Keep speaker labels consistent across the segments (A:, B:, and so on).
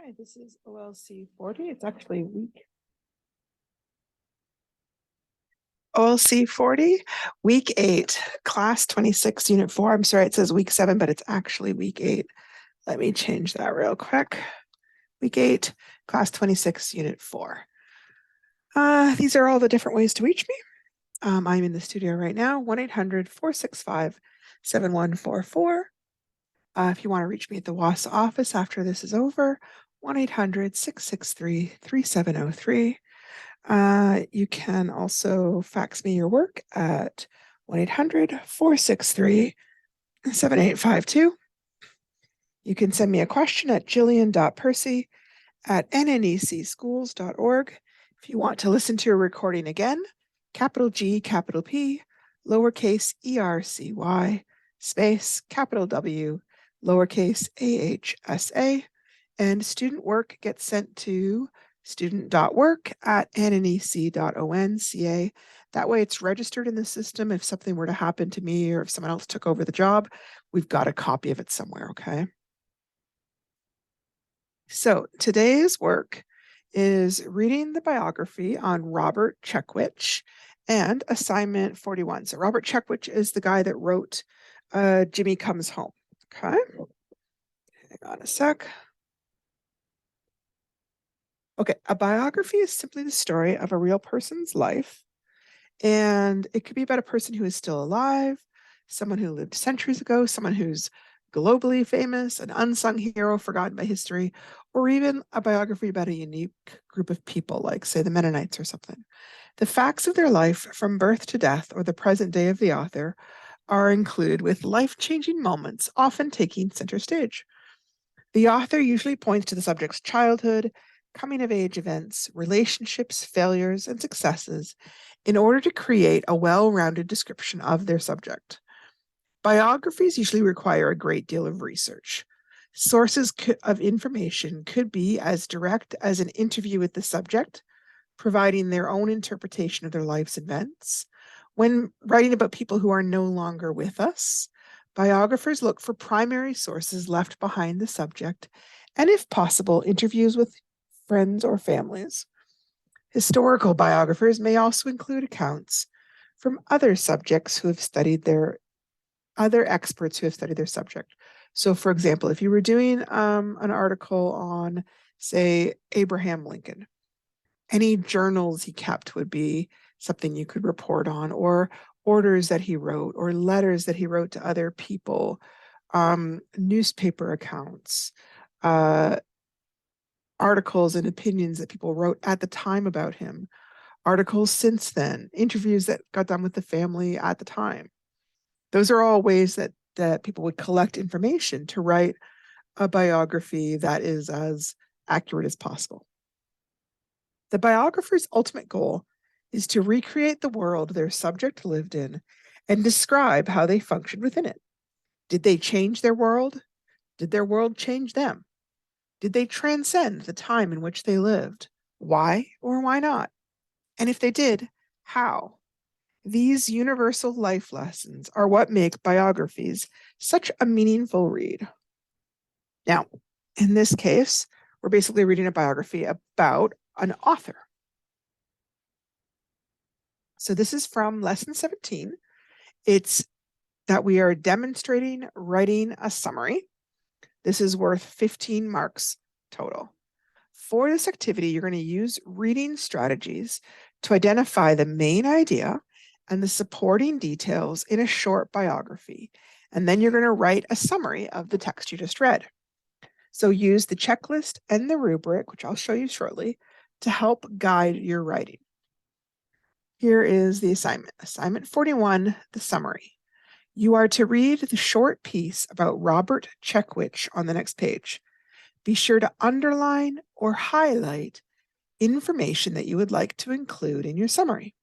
A: Hi, this is OLC 40. It's actually OLC 40, week 8, class 26, unit 4. I'm sorry, it says week 7, but it's actually week 8. Let me change that real quick. Week 8, class 26, unit 4. These are all the different ways to reach me. I'm in the studio right now, 1-800-465-7144. If you want to reach me at the WAS office after this is over, 1-800-663-3703. You can also fax me your work at 1-800-463-7852. You can send me a question at jillian.percy@nnecschools.org. If you want to listen to a recording again, capital G, capital P, lowercase ERCY, space, capital W, lowercase AHSA, and student work gets sent to student.work@nnec.onca. That way it's registered in the system. If something were to happen to me or if someone else took over the job, we've got a copy of it somewhere, okay? So today's work is reading the biography on Robert Checkwich and assignment 41. So Robert Checkwich is the guy that wrote Jimmy Comes Home, okay? Hang on a sec. Okay, a biography is simply the story of a real person's life, and it could be about a person who is still alive, someone who lived centuries ago, someone who's globally famous, an unsung hero forgotten by history, or even a biography about a unique group of people, like, say, the Mennonites or something. The facts of their life from birth to death or the present day of the author are included with life-changing moments often taking center stage. The author usually points to the subject's childhood, coming-of-age events, relationships, failures, and successes in order to create a well-rounded description of their subject. Biographies usually require a great deal of research. Sources of information could be as direct as an interview with the subject, providing their own interpretation of their life's events. When writing about people who are no longer with us, biographers look for primary sources left behind the subject, and if possible, interviews with friends or families. Historical biographers may also include accounts from other experts who have studied their subject. So, for example, if you were doing an article on, say, Abraham Lincoln, any journals he kept would be something you could report on, or orders that he wrote, or letters that he wrote to other people, newspaper accounts, articles and opinions that people wrote at the time about him, articles since then, interviews that got done with the family at the time. Those are all ways that people would collect information to write a biography that is as accurate as possible. The biographer's ultimate goal is to recreate the world their subject lived in and describe how they functioned within it. Did they change their world? Did their world change them? Did they transcend the time in which they lived? Why or why not? And if they did, how? These universal life lessons are what make biographies such a meaningful read. Now, in this case, we're basically reading a biography about an author. So this is from lesson 17. It's that we are demonstrating writing a summary. This is worth 15 marks total. For this activity, you're going to use reading strategies to identify the main idea and the supporting details in a short biography. And then you're going to write a summary of the text you just read. So use the checklist and the rubric, which I'll show you shortly, to help guide your writing. Here is the assignment. Assignment 41, the summary. You are to read the short piece about Robert Checkwich on the next page. Be sure to underline or highlight information that you would like to include in your summary.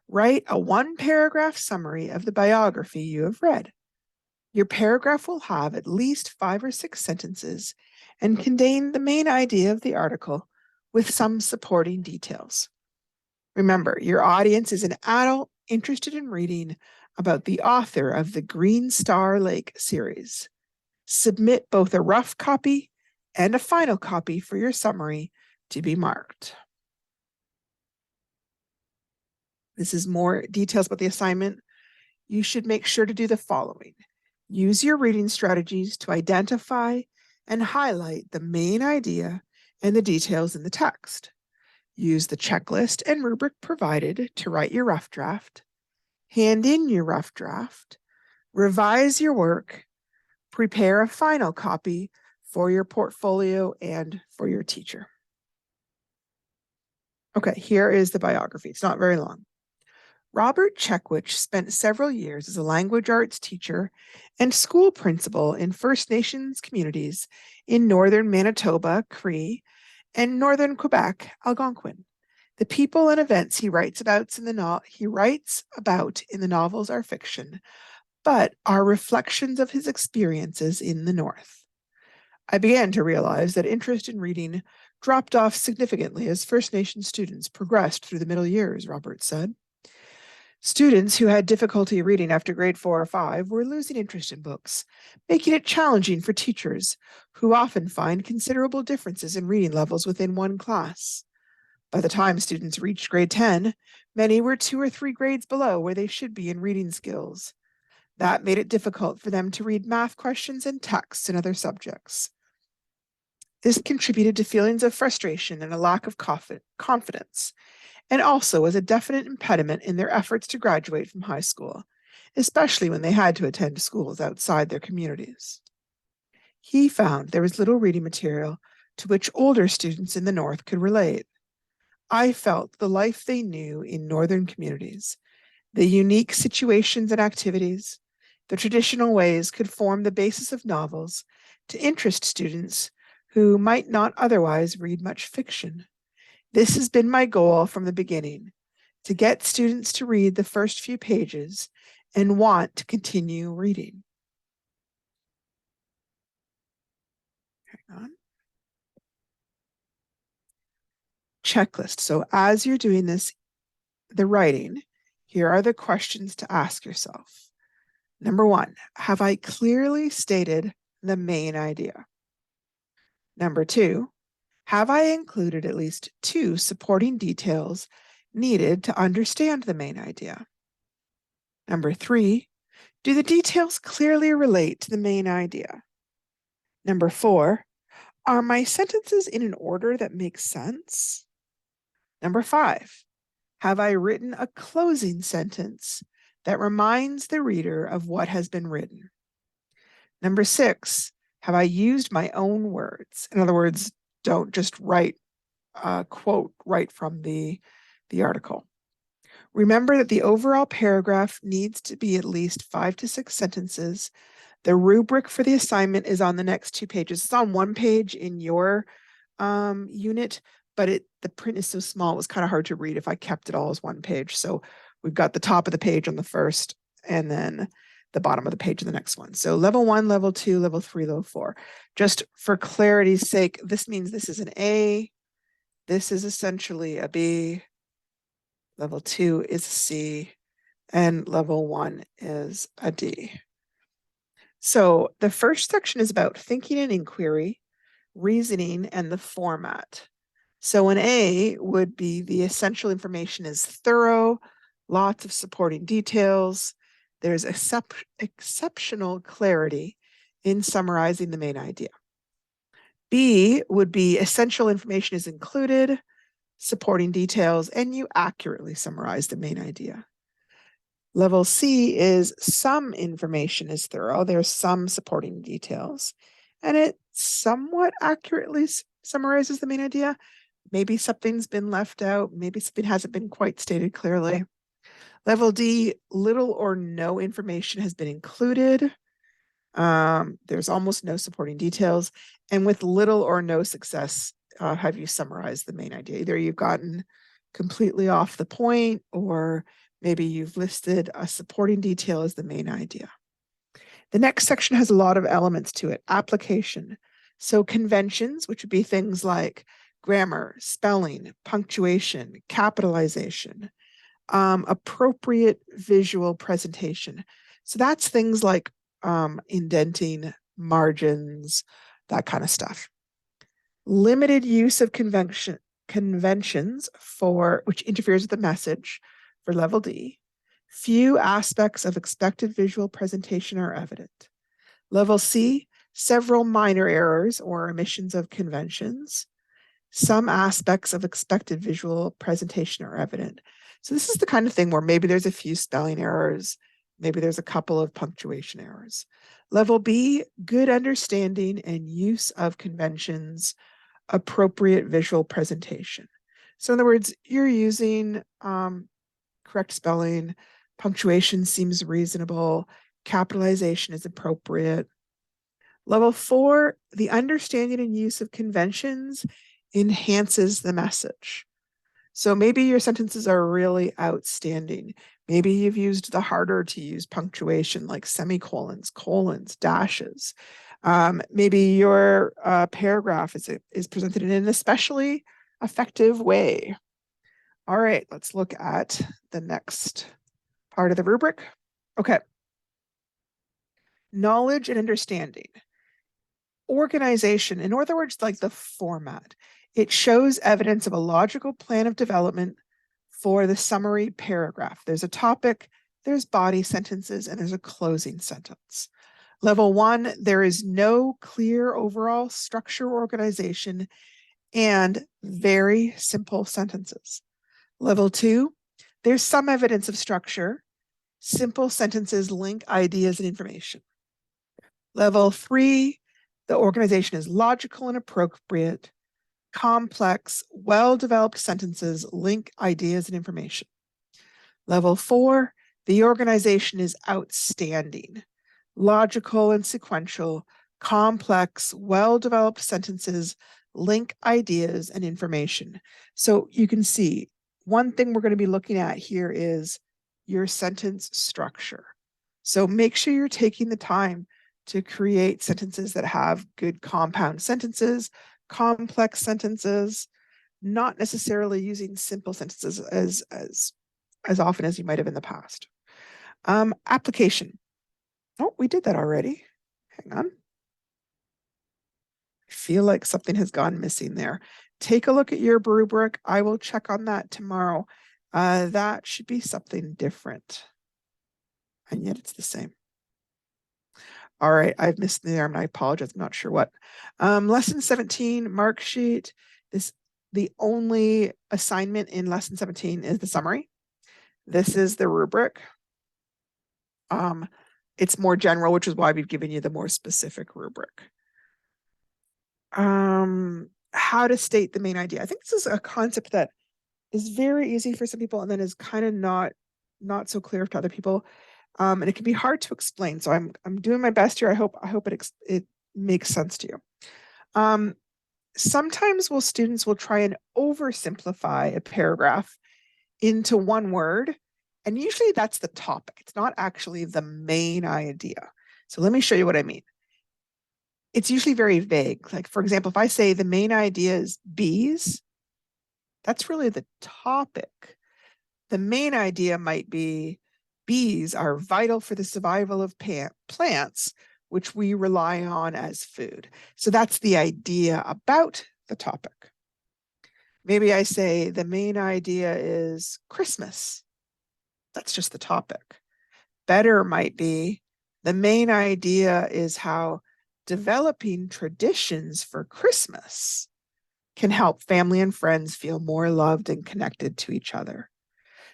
A: Write a one-paragraph summary of the biography you have read. Your paragraph will have at least 5 or 6 sentences and contain the main idea of the article with some supporting details. Remember, your audience is an adult interested in reading about the author of the Green Star Lake series. Submit both a rough copy and a final copy for your summary to be marked. This is more details about the assignment. You should make sure to do the following. Use your reading strategies to identify and highlight the main idea and the details in the text. Use the checklist and rubric provided to write your rough draft. Hand in your rough draft. Revise your work. Prepare a final copy for your portfolio and for your teacher. Okay, here is the biography. It's not very long. Robert Checkwich spent several years as a language arts teacher and school principal in First Nations communities in northern Manitoba, Cree, and northern Quebec, Algonquin. The people and events he writes about in the novels are fiction, but are reflections of his experiences in the North. I began to realize that interest in reading dropped off significantly as First Nation students progressed through the middle years, Robert said. Students who had difficulty reading after grade 4 or 5 were losing interest in books, making it challenging for teachers who often find considerable differences in reading levels within one class. By the time students reached grade 10, many were 2 or 3 grades below where they should be in reading skills. That made it difficult for them to read math questions and texts in other subjects. This contributed to feelings of frustration and a lack of confidence, and also was a definite impediment in their efforts to graduate from high school, especially when they had to attend schools outside their communities. He found there was little reading material to which older students in the North could relate. I felt the life they knew in Northern communities, the unique situations and activities, the traditional ways could form the basis of novels to interest students who might not otherwise read much fiction. This has been my goal from the beginning, to get students to read the first few pages and want to continue reading. Hang on. Checklist. So as you're doing this, the writing, here are the questions to ask yourself. Number 1, have I clearly stated the main idea? Number 2, have I included at least 2 supporting details needed to understand the main idea? Number 3, do the details clearly relate to the main idea? Number 4, are my sentences in an order that makes sense? Number 5, have I written a closing sentence that reminds the reader of what has been written? Number 6, have I used my own words? In other words, don't just write a quote right from the article. Remember that the overall paragraph needs to be at least 5 to 6 sentences. The rubric for the assignment is on the next 2 pages. It's on 1 page in your unit, but the print is so small, it was kind of hard to read if I kept it all as 1 page. So we've got the top of the page on the first, and then the bottom of the page in the next one. So level 1, level 2, level 3, level 4. Just for clarity's sake, this means this is an A. This is essentially a B. Level 2 is a C. And level 1 is a D. So the first section is about thinking and inquiry, reasoning, and the format. So an A would be the essential information is thorough, lots of supporting details. There's exceptional clarity in summarizing the main idea. B would be essential information is included, supporting details, and you accurately summarize the main idea. Level C is some information is thorough. There's some supporting details, and it somewhat accurately summarizes the main idea. Maybe something's been left out. Maybe something hasn't been quite stated clearly. Level D, little or no information has been included. There's almost no supporting details. And with little or no success, have you summarized the main idea? Either you've gotten completely off the point, or maybe you've listed a supporting detail as the main idea. The next section has a lot of elements to it. Application. So conventions, which would be things like grammar, spelling, punctuation, capitalization, appropriate visual presentation. So that's things like indenting, margins, that kind of stuff. limited use of conventions for which interferes with the message for level D. Few aspects of expected visual presentation are evident. Level C, several minor errors or omissions of conventions. Some aspects of expected visual presentation are evident. So this is the kind of thing where maybe there's a few spelling errors, maybe there's a couple of punctuation errors. Level B, good understanding and use of conventions, appropriate visual presentation. So in other words, you're using correct spelling, punctuation seems reasonable, capitalization is appropriate. Level 4, the understanding and use of conventions enhances the message. So maybe your sentences are really outstanding. Maybe you've used the harder to use punctuation like semicolons, colons, dashes. Maybe your paragraph is presented in an especially effective way. All right, let's look at the next part of the rubric. Okay. Knowledge and understanding. Organization, in other words, like the format. It shows evidence of a logical plan of development for the summary paragraph. There's a topic, there's body sentences, and there's a closing sentence. Level 1, there is no clear overall structure or organization and very simple sentences. Level 2, there's some evidence of structure. Simple sentences link ideas and information. Level 3, the organization is logical and appropriate. Complex, well-developed sentences link ideas and information. Level 4, the organization is outstanding. Logical and sequential, complex, well-developed sentences link ideas and information. So you can see one thing we're going to be looking at here is your sentence structure. So make sure you're taking the time to create sentences that have good compound sentences, complex sentences, not necessarily using simple sentences as often as you might have in the past. Application. Oh, we did that already. Hang on. I feel like something has gone missing there. Take a look at your rubric. I will check on that tomorrow. That should be something different. And yet it's the same. All right, I've missed the arm and I apologize. I'm not sure what. Lesson 17, mark sheet. The only assignment in lesson 17 is the summary. This is the rubric. It's more general, which is why we've given you the more specific rubric. How to state the main idea. I think this is a concept that is very easy for some people and then is kind of not so clear to other people. And it can be hard to explain. So I'm doing my best here. I hope it makes sense to you. Sometimes students will try and oversimplify a paragraph into one word, and usually that's the topic. It's not actually the main idea. So let me show you what I mean. It's usually very vague. Like, for example, if I say the main idea is bees, that's really the topic. The main idea might be bees are vital for the survival of plants, which we rely on as food. So that's the idea about the topic. Maybe I say the main idea is Christmas. That's just the topic. Better might be the main idea is how developing traditions for Christmas can help family and friends feel more loved and connected to each other.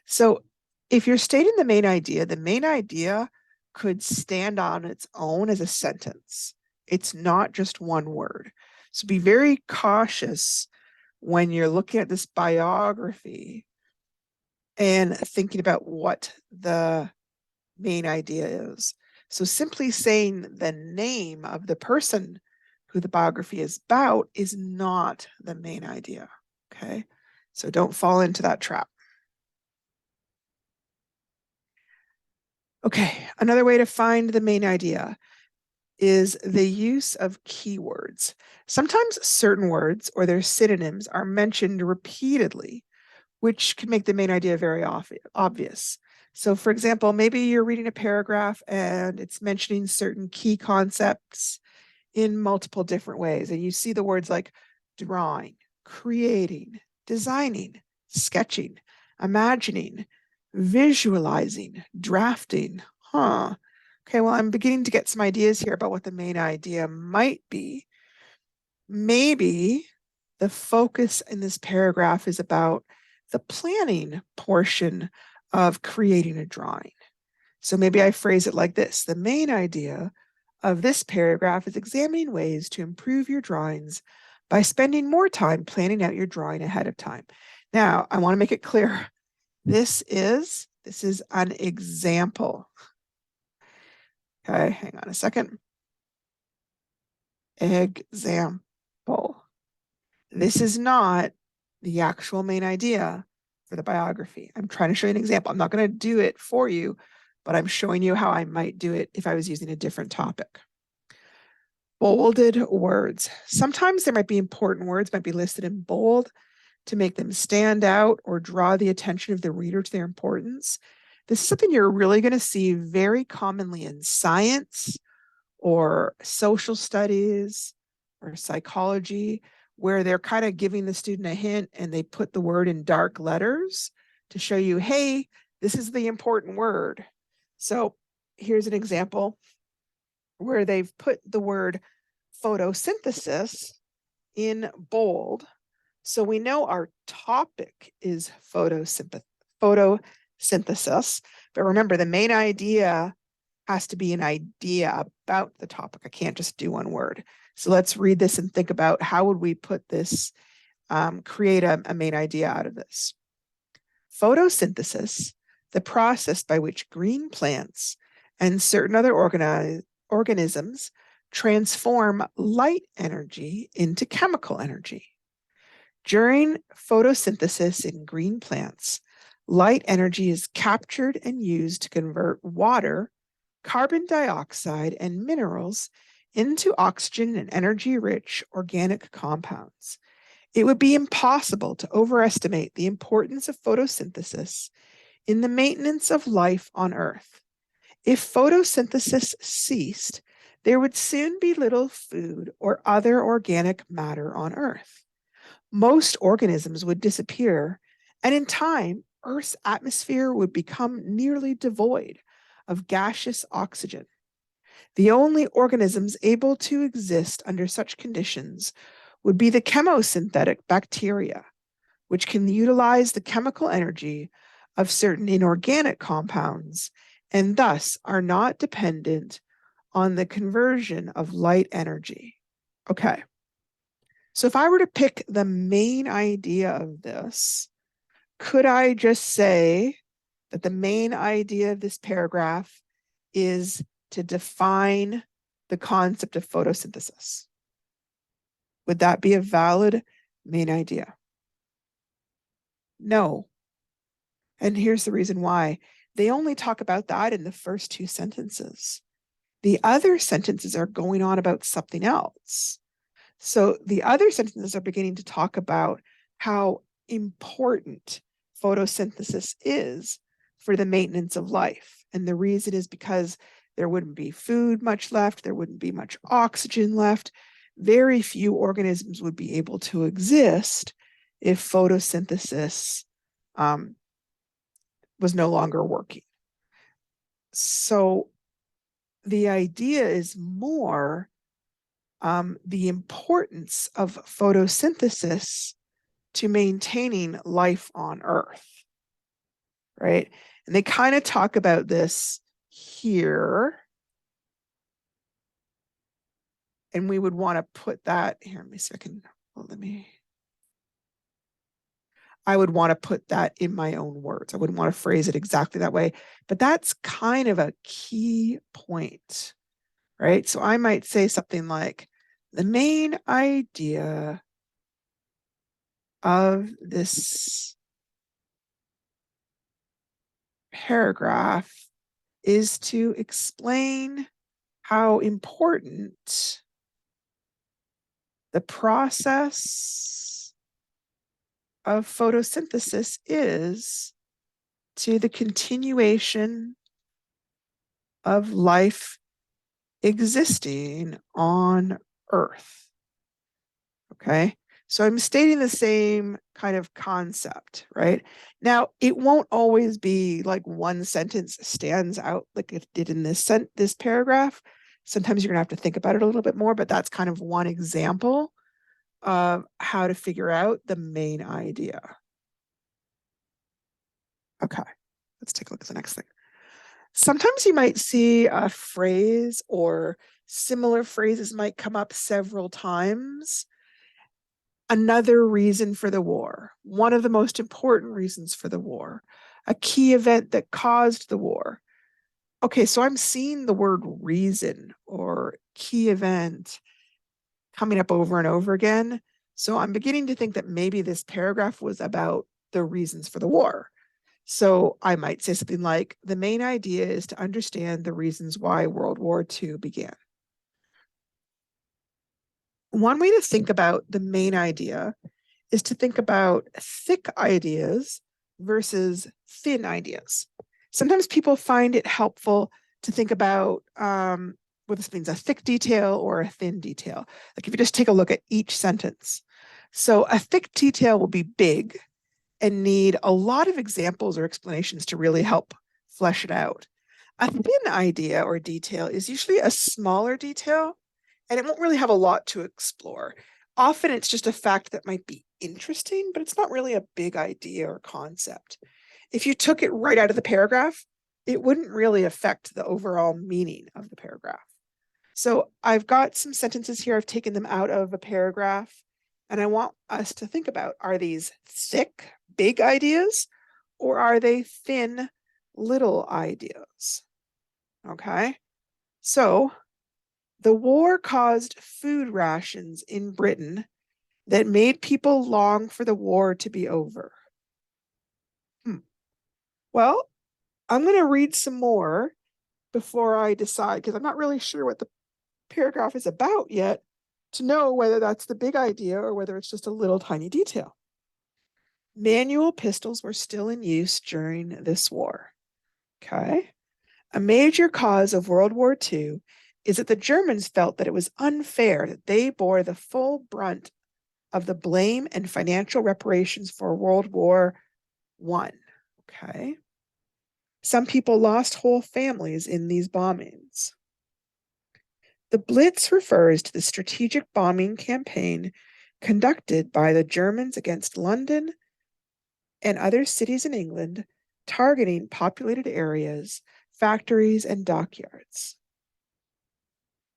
A: So if you're stating the main idea could stand on its own as a sentence. It's not just one word. So be very cautious when you're looking at this biography and thinking about what the main idea is. So simply saying the name of the person who the biography is about is not the main idea, okay? So don't fall into that trap. Okay, another way to find the main idea is the use of keywords. Sometimes certain words or their synonyms are mentioned repeatedly, which can make the main idea very obvious. So for example, maybe you're reading a paragraph and it's mentioning certain key concepts in multiple different ways. And you see the words like drawing, creating, designing, sketching, imagining, visualizing, drafting. Huh. Okay, well, I'm beginning to get some ideas here about what the main idea might be. Maybe the focus in this paragraph is about the planning portion of creating a drawing. So maybe I phrase it like this. The main idea of this paragraph is examining ways to improve your drawings by spending more time planning out your drawing ahead of time. Now, I want to make it clear. This is an example. Okay, hang on a second. Example. This is not the actual main idea for the biography. I'm trying to show you an example. I'm not going to do it for you, but I'm showing you how I might do it if I was using a different topic. Bolded words. Sometimes there might be important words might be listed in bold to make them stand out or draw the attention of the reader to their importance. This is something you're really going to see very commonly in science or social studies or psychology, where they're kind of giving the student a hint and they put the word in dark letters to show you, hey, this is the important word. So here's an example where they've put the word photosynthesis in bold. So we know our topic is photosynthesis. But remember, the main idea has to be an idea about the topic. I can't just do one word. So let's read this and think about how would we put this, create a main idea out of this. Photosynthesis, the process by which green plants and certain other organisms transform light energy into chemical energy. During photosynthesis in green plants, light energy is captured and used to convert water, carbon dioxide, and minerals into oxygen and energy-rich organic compounds. It would be impossible to overestimate the importance of photosynthesis in the maintenance of life on Earth. If photosynthesis ceased, there would soon be little food or other organic matter on Earth. Most organisms would disappear, and in time, Earth's atmosphere would become nearly devoid of gaseous oxygen. The only organisms able to exist under such conditions would be the chemosynthetic bacteria, which can utilize the chemical energy of certain inorganic compounds and thus are not dependent on the conversion of light energy. Okay. So if I were to pick the main idea of this, could I just say that the main idea of this paragraph is to define the concept of photosynthesis? Would that be a valid main idea? No. And here's the reason why. They only talk about that in the first two sentences. The other sentences are going on about something else. So the other sentences are beginning to talk about how important photosynthesis is for the maintenance of life. And the reason is because there wouldn't be food much left, there wouldn't be much oxygen left. Very few organisms would be able to exist if photosynthesis was no longer working. So the idea is more the importance of photosynthesis to maintaining life on Earth, right? And they kind of talk about this here. And we would want to put that here. Let me see if I can, I would want to put that in my own words. I wouldn't want to phrase it exactly that way, but that's kind of a key point, right? So I might say something like, the main idea of this paragraph is to explain how important the process of photosynthesis is to the continuation of life existing on Earth. Okay, So I'm stating the same kind of concept, right? Now, it won't always be like one sentence stands out like it did in this paragraph. Sometimes you're gonna have to think about it a little bit more, but that's kind of one example of how to figure out the main idea. Okay, let's take a look at the next thing. Sometimes you might see a phrase or similar phrases might come up several times. Another reason for the war, one of the most important reasons for the war, a key event that caused the war. Okay, so I'm seeing the word reason or key event coming up over and over again. So I'm beginning to think that maybe this paragraph was about the reasons for the war. So I might say something like, the main idea is to understand the reasons why World War II began. One way to think about the main idea is to think about thick ideas versus thin ideas. Sometimes people find it helpful to think about what this means, a thick detail or a thin detail. Like if you just take a look at each sentence. So a thick detail will be big and need a lot of examples or explanations to really help flesh it out. A thin idea or detail is usually a smaller detail and it won't really have a lot to explore. Often it's just a fact that might be interesting, but it's not really a big idea or concept. If you took it right out of the paragraph, it wouldn't really affect the overall meaning of the paragraph. So I've got some sentences here. I've taken them out of a paragraph and I want us to think about, are these thick, big ideas or are they thin, little ideas? Okay. So the war caused food rations in Britain that made people long for the war to be over. Well, I'm going to read some more before I decide, because I'm not really sure what the paragraph is about yet, to know whether that's the big idea or whether it's just a little tiny detail. Manual pistols were still in use during this war. Okay. A major cause of World War II is that the Germans felt that it was unfair that they bore the full brunt of the blame and financial reparations for World War I. Okay. Some people lost whole families in these bombings. The Blitz refers to the strategic bombing campaign conducted by the Germans against London and other cities in England, targeting populated areas, factories, and dockyards.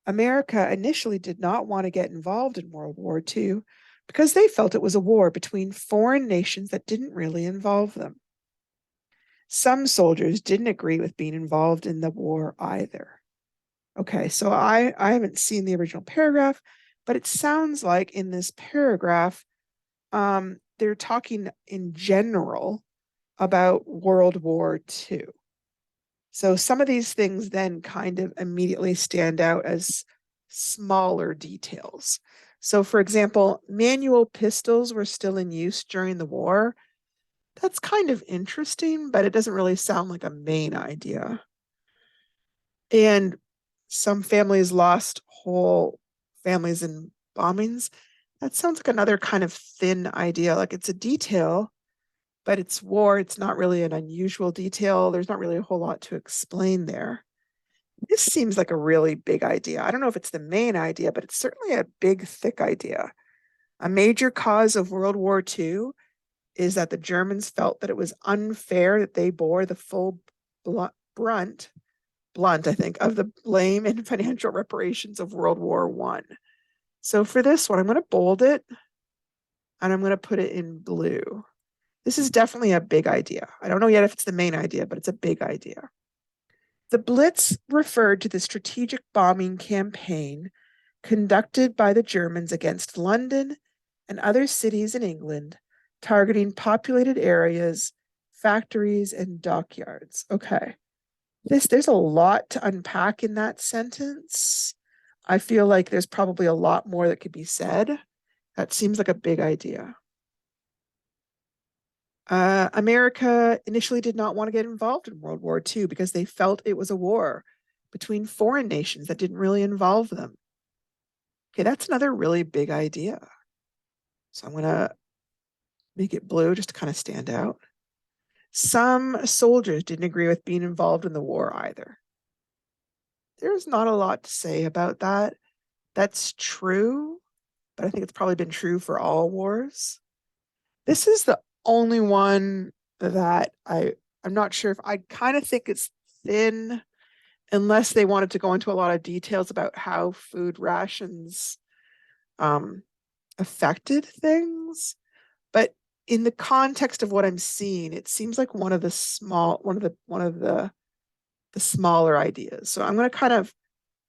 A: America initially did not want to get involved in World War II because they felt it was a war between foreign nations that didn't really involve them. Some soldiers didn't agree with being involved in the war either. Okay, so I haven't seen the original paragraph, but it sounds like in this paragraph, they're talking in general about World War II. So some of these things then kind of immediately stand out as smaller details. So, for example, manual pistols were still in use during the war. That's kind of interesting, but it doesn't really sound like a main idea. And some families lost whole families in bombings. That sounds like another kind of thin idea. Like it's a detail, but it's war. It's not really an unusual detail. There's not really a whole lot to explain there. This seems like a really big idea. I don't know if it's the main idea, but it's certainly a big, thick idea. A major cause of World War II is that the Germans felt that it was unfair that they bore the full brunt, I think, of the blame and financial reparations of World War I. So for this one, I'm going to bold it and I'm going to put it in blue. This is definitely a big idea. I don't know yet if it's the main idea, but it's a big idea. The Blitz referred to the strategic bombing campaign conducted by the Germans against London and other cities in England, targeting populated areas, factories, and dockyards. Okay. There's a lot to unpack in that sentence. I feel like there's probably a lot more that could be said. That seems like a big idea. America initially did not want to get involved in World War II because they felt it was a war between foreign nations that didn't really involve them. Okay, that's another really big idea. So I'm going to make it blue just to kind of stand out. Some soldiers didn't agree with being involved in the war either. There's not a lot to say about that. That's true, but I think it's probably been true for all wars. This is the only one that I'm not sure if I kind of think it's thin unless they wanted to go into a lot of details about how food rations um, affected things. But in the context of what I'm seeing, it seems like one of the smaller ideas. So I'm going to kind of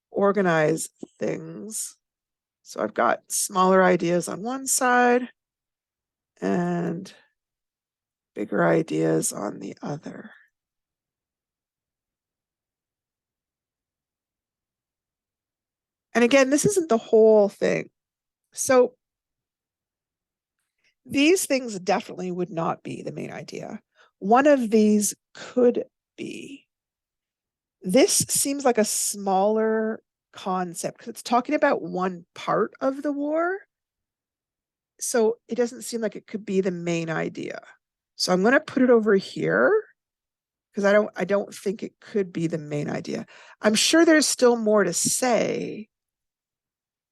A: organize things. So I've got smaller ideas on one side and bigger ideas on the other. And again, this isn't the whole thing. So these things definitely would not be the main idea. One of these could be. This seems like a smaller concept because it's talking about one part of the war. So it doesn't seem like it could be the main idea. So I'm going to put it over here because I don't think it could be the main idea. I'm sure there's still more to say.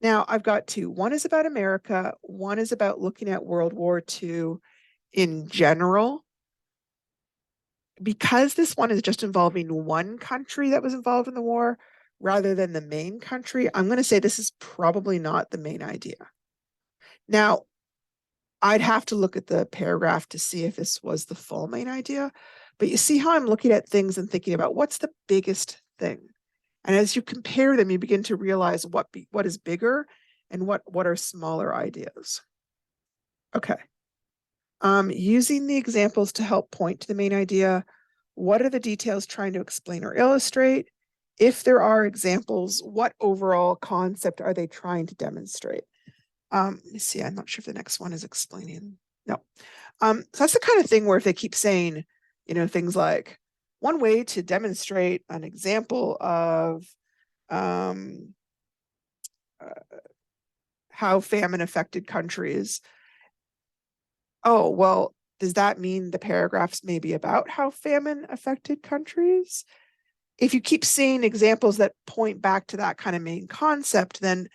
A: Now I've got two. One is about America, one is about looking at World War II in general. Because this one is just involving one country that was involved in the war rather than the main country, I'm going to say this is probably not the main idea. Now, I'd have to look at the paragraph to see if this was the full main idea. But you see how I'm looking at things and thinking about what's the biggest thing. And as you compare them, you begin to realize what is bigger and what are smaller ideas. Okay. Using the examples to help point to the main idea. What are the details trying to explain or illustrate? If there are examples, what overall concept are they trying to demonstrate? Let me see, I'm not sure if the next one is explaining. No. So that's the kind of thing where if they keep saying, things like one way to demonstrate an example of how famine affected countries. Oh, well, does that mean the paragraphs may be about how famine affected countries? If you keep seeing examples that point back to that kind of main concept, then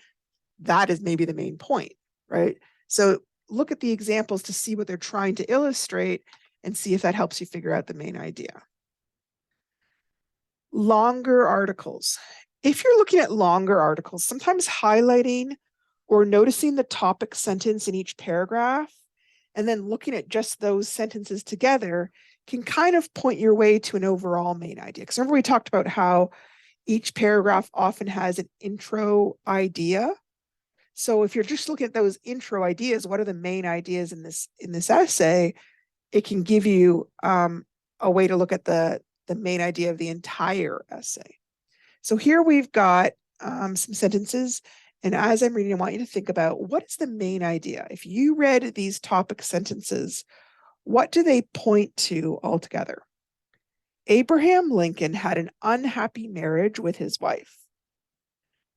A: that is maybe the main point, right? So look at the examples to see what they're trying to illustrate and see if that helps you figure out the main idea. Longer articles. If you're looking at longer articles, sometimes highlighting or noticing the topic sentence in each paragraph and then looking at just those sentences together can kind of point your way to an overall main idea. Because remember we talked about how each paragraph often has an intro idea. So if you're just looking at those intro ideas, what are the main ideas in this essay? It can give you a way to look at the main idea of the entire essay. So here we've got some sentences. And as I'm reading, I want you to think about what is the main idea? If you read these topic sentences, what do they point to altogether? Abraham Lincoln had an unhappy marriage with his wife.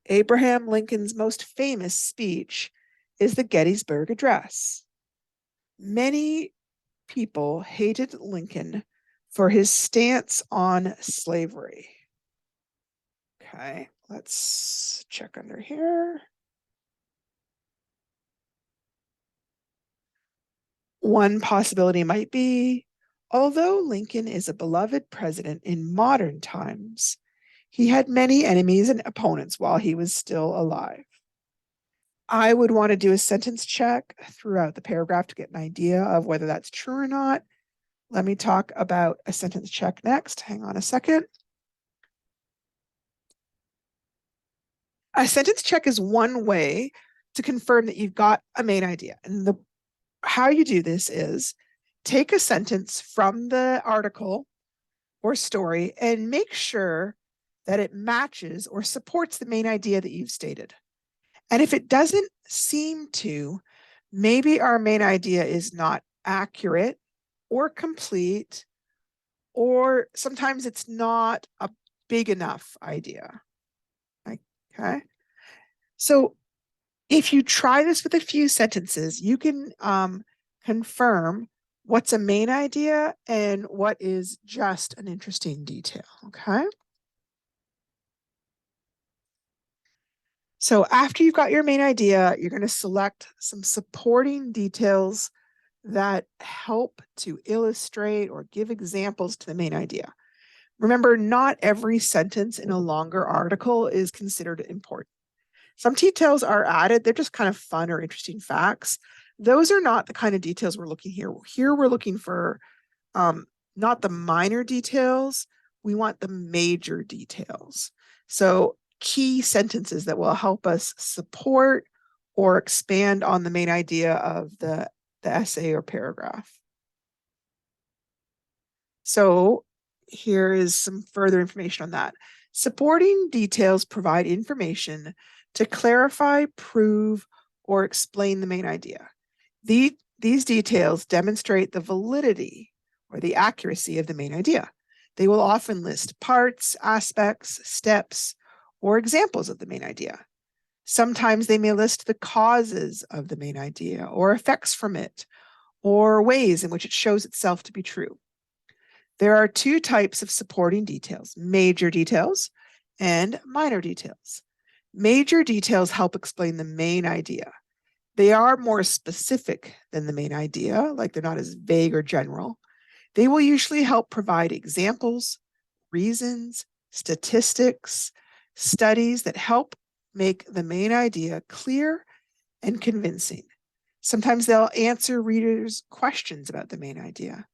A: Abraham Lincoln's most famous speech is the Gettysburg Address. Many people hated Lincoln for his stance on slavery. Okay, let's check under here. One possibility might be, although Lincoln is a beloved president in modern times, he had many enemies and opponents while he was still alive. I would want to do a sentence check throughout the paragraph to get an idea of whether that's true or not. Let me talk about a sentence check next. Hang on a second. A sentence check is one way to confirm that you've got a main idea. And how you do this is take a sentence from the article or story and make sure that it matches or supports the main idea that you've stated. And if it doesn't seem to, maybe our main idea is not accurate or complete, or sometimes it's not a big enough idea. Okay. So If you try this with a few sentences, you can confirm what's a main idea and what is just an interesting detail, okay? So after you've got your main idea, you're going to select some supporting details that help to illustrate or give examples to the main idea. Remember, not every sentence in a longer article is considered important. Some details are added, they're just kind of fun or interesting facts. Those are not the kind of details we're looking here. Here we're looking for not the minor details, we want the major details. So key sentences that will help us support or expand on the main idea of the essay or paragraph. So here is some further information on that. Supporting details provide information to clarify, prove, or explain the main idea. These details demonstrate the validity or the accuracy of the main idea. They will often list parts, aspects, steps, or examples of the main idea. Sometimes they may list the causes of the main idea or effects from it, or ways in which it shows itself to be true. There are two types of supporting details, major details and minor details. Major details help explain the main idea. They are more specific than the main idea, like they're not as vague or general. They will usually help provide examples, reasons, statistics, studies that help make the main idea clear and convincing. Sometimes they'll answer readers' questions about the main idea.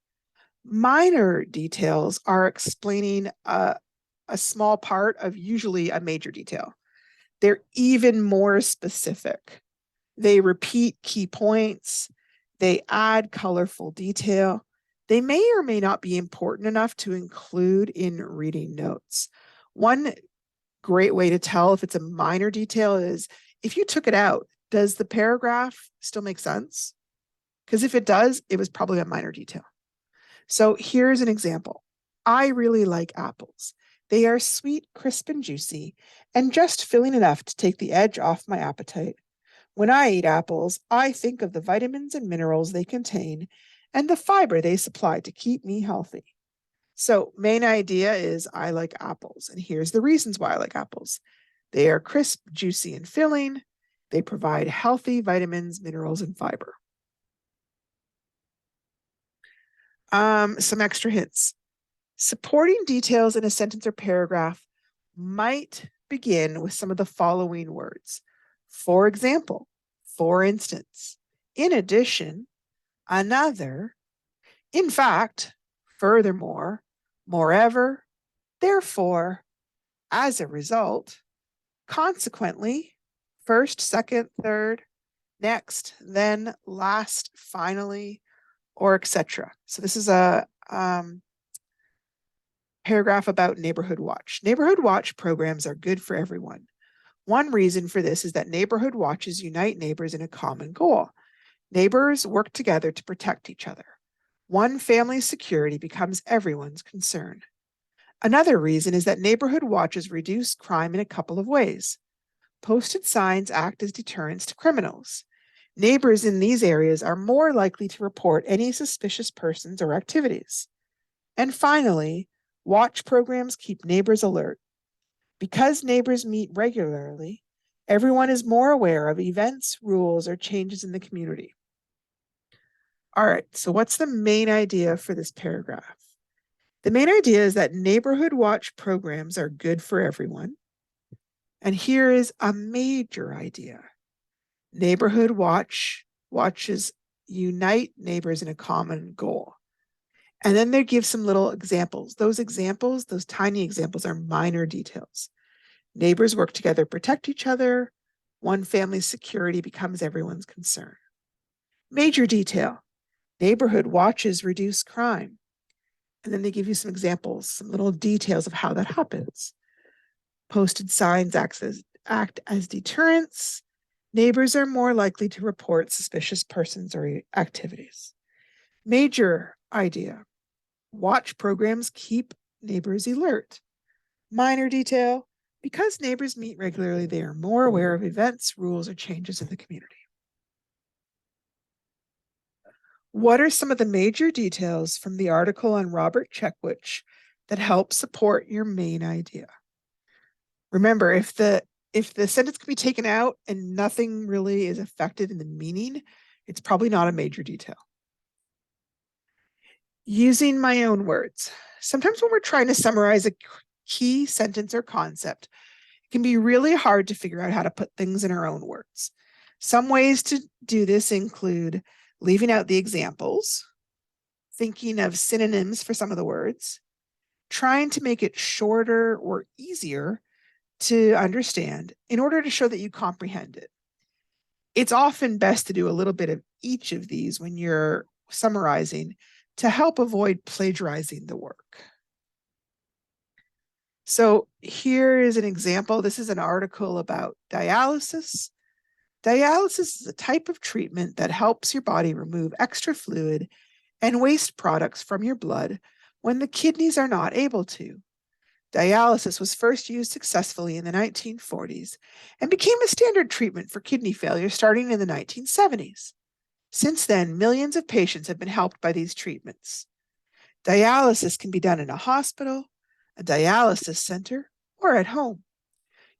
A: Minor details are explaining a small part of usually a major detail. They're even more specific. They repeat key points. They add colorful detail. They may or may not be important enough to include in reading notes. One great way to tell if it's a minor detail is if you took it out, does the paragraph still make sense? Because if it does, it was probably a minor detail. So here's an example. I really like apples. They are sweet, crisp, and juicy, and just filling enough to take the edge off my appetite. When I eat apples, I think of the vitamins and minerals they contain and the fiber they supply to keep me healthy. So, main idea is I like apples, and here's the reasons why I like apples. They are crisp, juicy, and filling. They provide healthy vitamins, minerals, and fiber. Some extra hints. Supporting details in a sentence or paragraph might begin with some of the following words. For example, for instance, in addition, another, in fact, furthermore, moreover, therefore, as a result, consequently, first, second, third, next, then, last, finally, or etc. So this is a paragraph about Neighborhood Watch. Neighborhood Watch programs are good for everyone. One reason for this is that neighborhood watches unite neighbors in a common goal. Neighbors work together to protect each other. One family's security becomes everyone's concern. Another reason is that neighborhood watches reduce crime in a couple of ways. Posted signs act as deterrents to criminals. Neighbors in these areas are more likely to report any suspicious persons or activities. And finally, watch programs keep neighbors alert. Because neighbors meet regularly, everyone is more aware of events, rules, or changes in the community. All right, so what's the main idea for this paragraph? The main idea is that neighborhood watch programs are good for everyone. And here is a major idea. Neighborhood watches unite neighbors in a common goal. And then they give some little examples. Those examples, those tiny examples, are minor details. Neighbors work together to protect each other. One family's security becomes everyone's concern. Major detail. Neighborhood watches reduce crime. And then they give you some examples, some little details of how that happens. Posted signs act as deterrents. Neighbors are more likely to report suspicious persons or activities. Major idea. Watch programs keep neighbors alert. Minor detail. Because neighbors meet regularly, they are more aware of events, rules, or changes in the community. What are some of the major details from the article on Robert Checkwich that help support your main idea? Remember, if the sentence can be taken out and nothing really is affected in the meaning, it's probably not a major detail. Using my own words. Sometimes when we're trying to summarize a key sentence or concept, it can be really hard to figure out how to put things in our own words. Some ways to do this include leaving out the examples, thinking of synonyms for some of the words, trying to make it shorter or easier to understand in order to show that you comprehend it. It's often best to do a little bit of each of these when you're summarizing to help avoid plagiarizing the work. So here is an example. This is an article about dialysis. Dialysis is a type of treatment that helps your body remove extra fluid and waste products from your blood when the kidneys are not able to. Dialysis was first used successfully in the 1940s and became a standard treatment for kidney failure starting in the 1970s. Since then, millions of patients have been helped by these treatments. Dialysis can be done in a hospital, a dialysis center, or at home.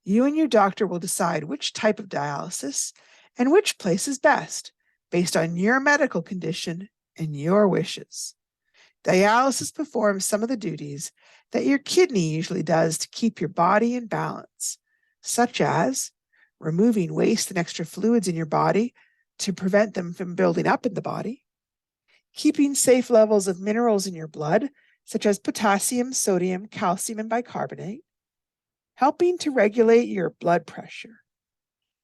A: You and your doctor will decide which type of dialysis and which place is best based on your medical condition and your wishes. Dialysis performs some of the duties that your kidney usually does to keep your body in balance, such as removing waste and extra fluids in your body to prevent them from building up in the body, keeping safe levels of minerals in your blood, such as potassium, sodium, calcium, and bicarbonate, helping to regulate your blood pressure.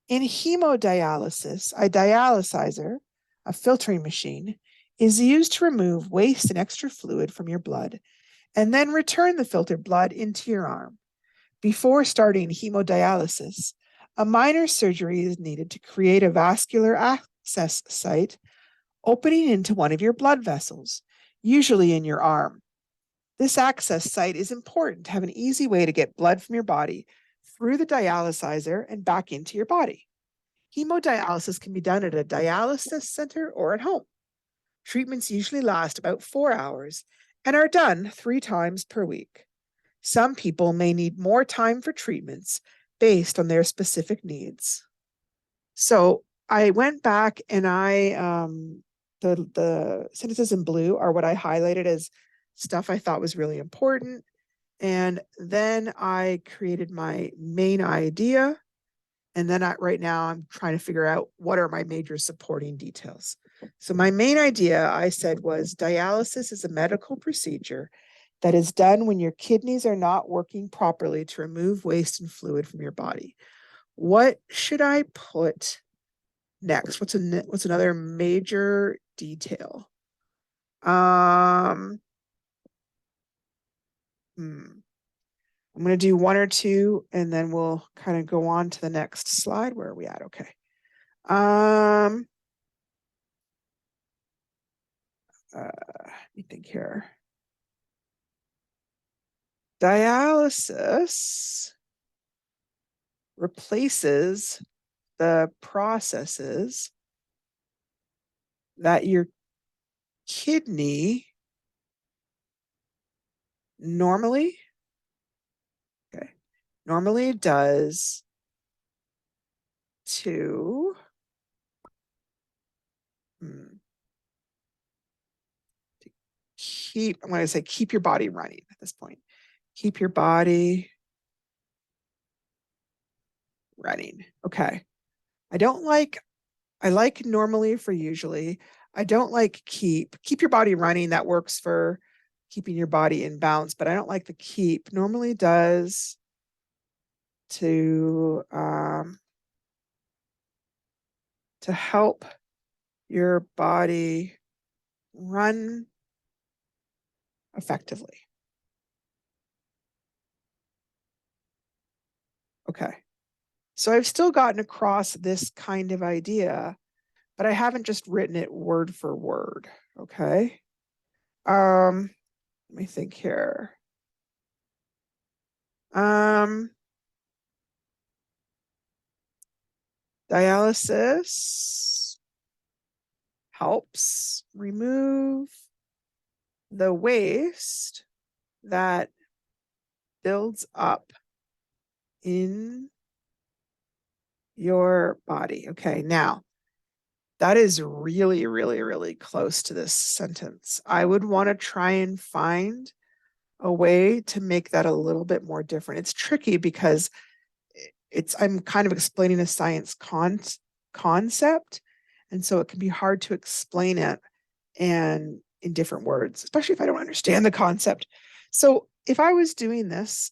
A: In hemodialysis, a dialyzer, a filtering machine, is used to remove waste and extra fluid from your blood and then return the filtered blood into your arm. Before starting hemodialysis, a minor surgery is needed to create a vascular access site opening into one of your blood vessels, usually in your arm. This access site is important to have an easy way to get blood from your body through the dialyzer and back into your body. Hemodialysis can be done at a dialysis center or at home. Treatments usually last about 4 hours and are done 3 times per week. Some people may need more time for treatments based on their specific needs. So I went back and the sentences in blue are what I highlighted as stuff I thought was really important. And then I created my main idea. And then right now I'm trying to figure out what are my major supporting details. So my main idea I said was dialysis is a medical procedure that is done when your kidneys are not working properly to remove waste and fluid from your body. What should I put next? What's another major detail? I'm going to do 1 or 2, and then we'll kind of go on to the next slide. Where are we at? Okay. Let me think here. Dialysis replaces the processes that your kidney normally does to keep, I'm going to say keep your body running at this point. Keep your body running. Okay. I like normally for usually. I don't like keep your body running. That works for keeping your body in balance, but I don't like the keep. Normally does to help your body run effectively. Okay. So I've still gotten across this kind of idea, but I haven't just written it word for word. Okay. Let me think here. Dialysis helps remove the waste that builds up in your body. Okay, now that is really, really, really close to this sentence. I would want to try and find a way to make that a little bit more different. It's tricky because I'm kind of explaining a science concept, and so it can be hard to explain it and in different words, especially if I don't understand the concept. So if I was doing this,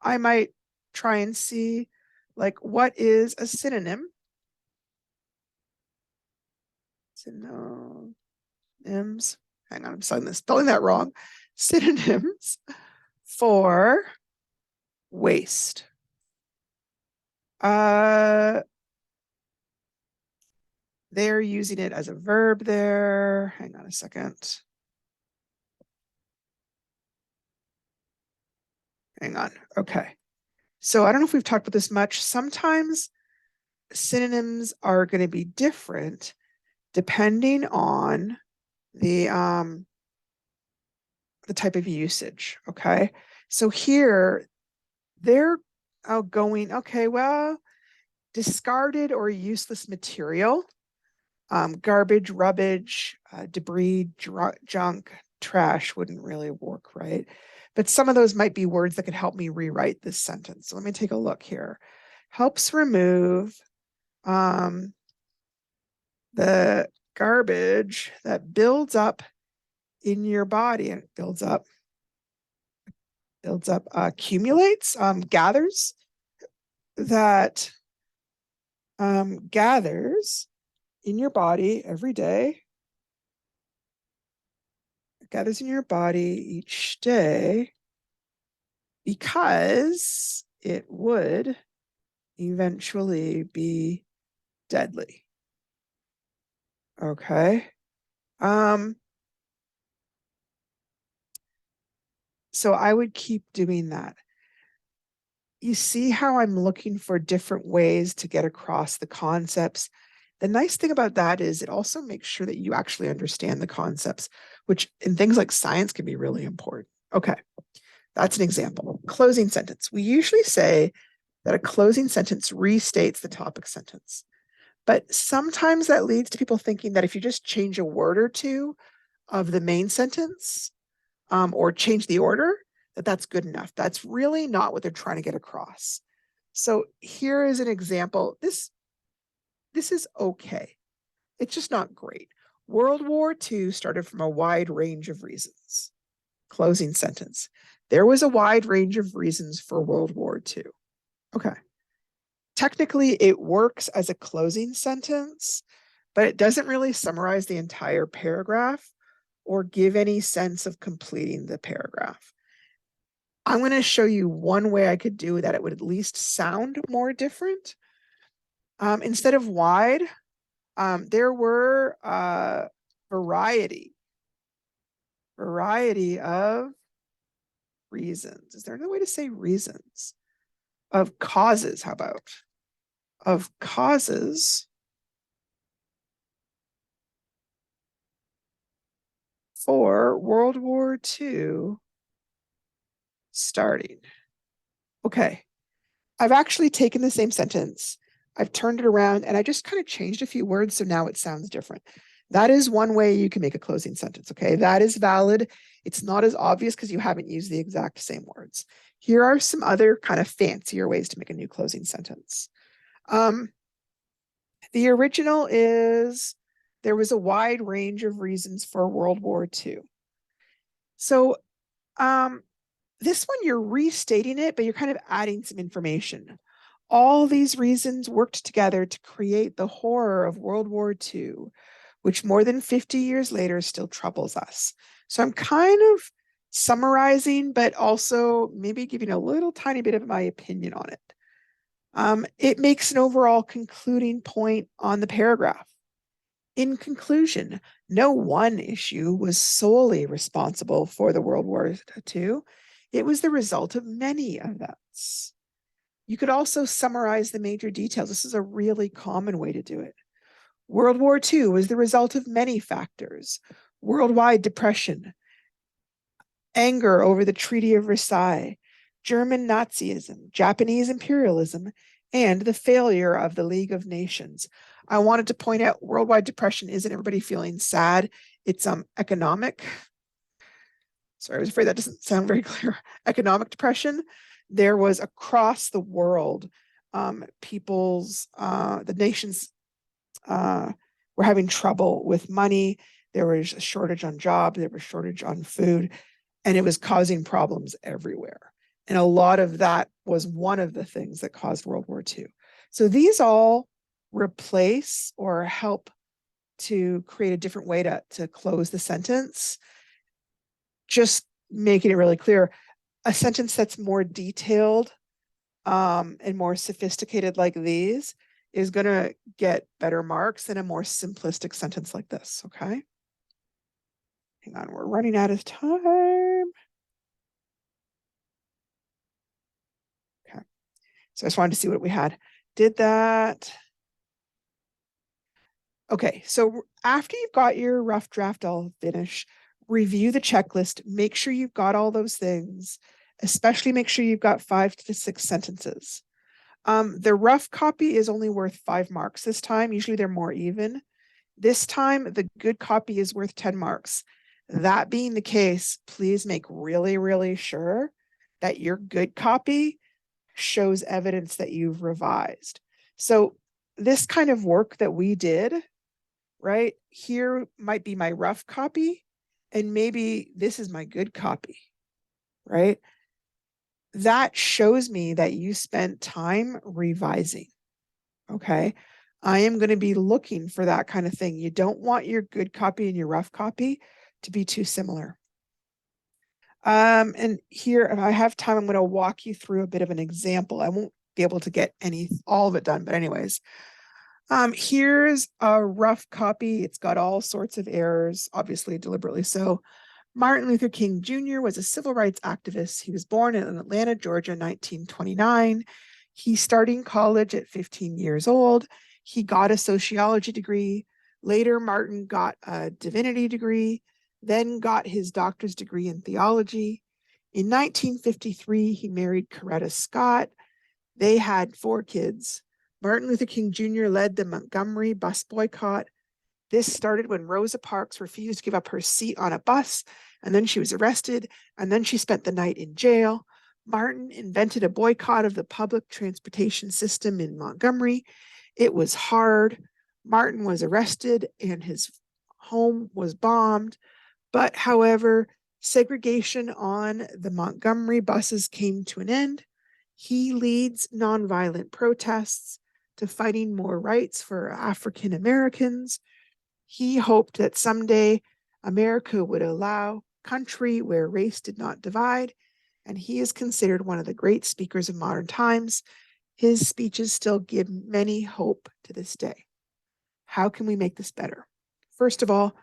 A: I might try and see like what is a synonym. Synonyms. Hang on, I'm spelling that wrong. Synonyms for waste. They're using it as a verb there. Hang on a second. Hang on. Okay. So I don't know if we've talked about this much. Sometimes synonyms are going to be different depending on the type of usage. Okay. So here they're going, okay, well, discarded or useless material, garbage, rubbish, debris, junk, trash wouldn't really work, right? But some of those might be words that could help me rewrite this sentence. So let me take a look here. Helps remove the garbage that builds up in your body, and it builds up, accumulates, gathers, that gathers in your body every day, gathers in your body each day because it would eventually be deadly. Okay. So I would keep doing that. You see how I'm looking for different ways to get across the concepts. The nice thing about that is it also makes sure that you actually understand the concepts, which in things like science can be really important. Okay, that's an example. Closing sentence. We usually say that a closing sentence restates the topic sentence. But sometimes that leads to people thinking that if you just change a word or two of the main sentence, or change the order, that's good enough. That's really not what they're trying to get across. So here is an example. This is okay. It's just not great. World War II started from a wide range of reasons. Closing sentence. There was a wide range of reasons for World War II. Okay. Technically, it works as a closing sentence, but it doesn't really summarize the entire paragraph or give any sense of completing the paragraph. I'm going to show you one way I could do that. It would at least sound more different. Instead of wide, there were variety of reasons. Is there another way to say reasons? Of causes, how about? Of causes for World War II starting. Okay, I've actually taken the same sentence, I've turned it around, and I just kind of changed a few words, so now it sounds different. That is one way you can make a closing sentence, okay? That is valid. It's not as obvious because you haven't used the exact same words. Here are some other kind of fancier ways to make a new closing sentence. The original is, there was a wide range of reasons for World War II. So this one, you're restating it, but you're kind of adding some information. All these reasons worked together to create the horror of World War II, which more than 50 years later still troubles us. So I'm kind of summarizing, but also maybe giving a little tiny bit of my opinion on it. It makes an overall concluding point on the paragraph. In conclusion, no one issue was solely responsible for the World War II. It was the result of many events. You could also summarize the major details. This is a really common way to do it. World War II was the result of many factors: worldwide depression, anger over the Treaty of Versailles, German Nazism, Japanese imperialism, and the failure of the League of Nations. I wanted to point out worldwide depression isn't everybody feeling sad. It's economic. Sorry, I was afraid that doesn't sound very clear. Economic depression. There was across the world, the nations were having trouble with money. There was a shortage on jobs. There was a shortage on food, and it was causing problems everywhere. And a lot of that was one of the things that caused World War II. So these all replace or help to create a different way to close the sentence, just making it really clear. A sentence that's more detailed and more sophisticated like these is going to get better marks than a more simplistic sentence like this, okay? Hang on, we're running out of time. Okay, so I just wanted to see what we had. Did that. Okay, so after you've got your rough draft all finished, review the checklist, make sure you've got all those things, especially make sure you've got 5 to 6 sentences. The rough copy is only worth 5 marks this time. Usually they're more even. This time, the good copy is worth 10 marks. That being the case, please make really, really sure that your good copy shows evidence that you've revised. So this kind of work that we did, right, here might be my rough copy, and maybe this is my good copy, right? That shows me that you spent time revising, okay? I am going to be looking for that kind of thing. You don't want your good copy and your rough copy to be too similar. And here, if I have time, I'm going to walk you through a bit of an example. I won't be able to get all of it done, but anyways, here's a rough copy. It's got all sorts of errors, obviously deliberately so. Martin Luther King Jr. was a civil rights activist. He was born in Atlanta, Georgia, 1929. He started college at 15 years old. He got a sociology degree. Later, Martin got a divinity degree, then got his doctor's degree in theology. In 1953, he married Coretta Scott. They had 4 kids. Martin Luther King Jr. led the Montgomery bus boycott. This started when Rosa Parks refused to give up her seat on a bus, and then she was arrested, and then she spent the night in jail. Martin invented a boycott of the public transportation system in Montgomery. It was hard. Martin was arrested and his home was bombed. But however, segregation on the Montgomery buses came to an end. He leads nonviolent protests to fighting more rights for African Americans. He hoped that someday America would allow country where race did not divide, and he is considered one of the great speakers of modern times. His speeches still give many hope to this day. How can we make this better? First of all,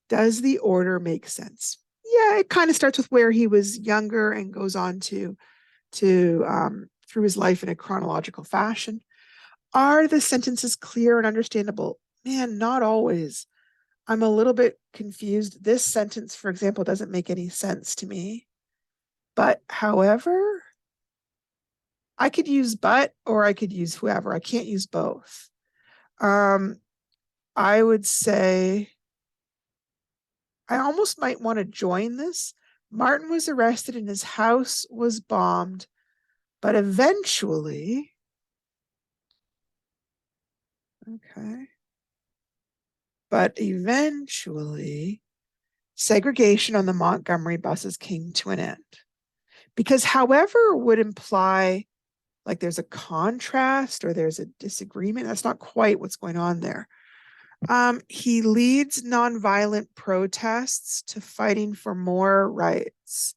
A: does the order make sense? Yeah, it kind of starts with where he was younger and goes on to through his life in a chronological fashion. Are the sentences clear and understandable? Man, not always. I'm a little bit confused. This sentence, for example, doesn't make any sense to me. But however, I could use but or I could use whoever. I can't use both. I would say I almost might want to join this. Martin was arrested and his house was bombed, but eventually, okay, but eventually, segregation on the Montgomery buses came to an end. Because however would imply like there's a contrast or there's a disagreement. That's not quite what's going on there. He leads nonviolent protests to fighting for more rights.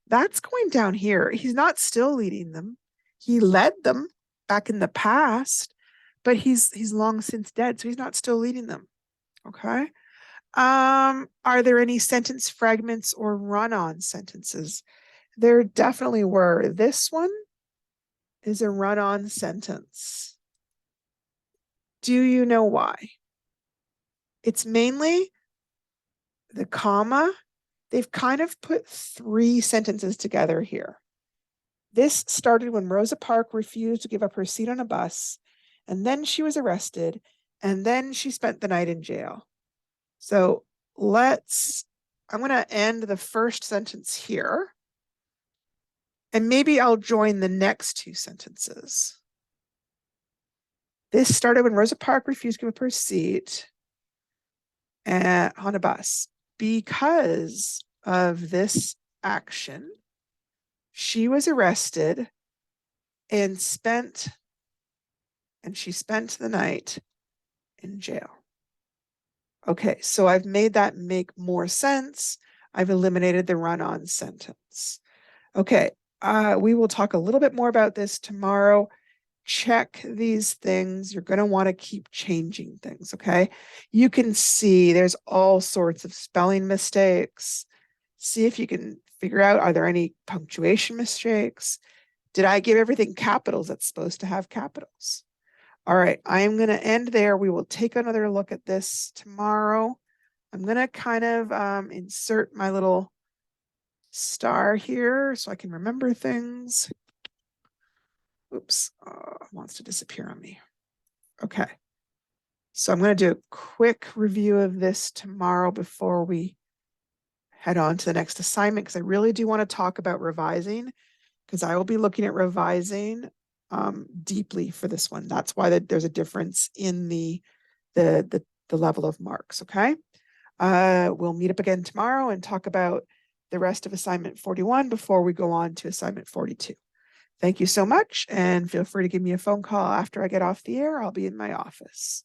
A: That's going down here. He's not still leading them. He led them back in the past, but he's long since dead, so he's not still leading them. Okay. Are there any sentence fragments or run-on sentences? There definitely were. This one is a run-on sentence. Do you know why? It's mainly the comma. They've kind of put three sentences together here. This started when Rosa Parks refused to give up her seat on a bus, and then she was arrested, and then she spent the night in jail. So I'm going to end the first sentence here, and maybe I'll join the next two sentences. This started when Rosa Parks refused to give up her seat on a bus. Because of this action, she was arrested and she spent the night in jail. Okay, so I've made that make more sense. I've eliminated the run-on sentence. Okay, we will talk a little bit more about this tomorrow. Check these things. You're going to want to keep changing things, okay? You can see there's all sorts of spelling mistakes. See if you can figure out, are there any punctuation mistakes? Did I give everything capitals that's supposed to have capitals? All right, I'm going to end there. We will take another look at this tomorrow. I'm going to kind of insert my little star here so I can remember things. Oops, wants to disappear on me. Okay. So I'm going to do a quick review of this tomorrow before we head on to the next assignment, because I really do want to talk about revising, because I will be looking at revising deeply for this one. That's why there's a difference in the level of marks, okay? We'll meet up again tomorrow and talk about the rest of assignment 41 before we go on to assignment 42. Thank you so much, and feel free to give me a phone call after I get off the air. I'll be in my office.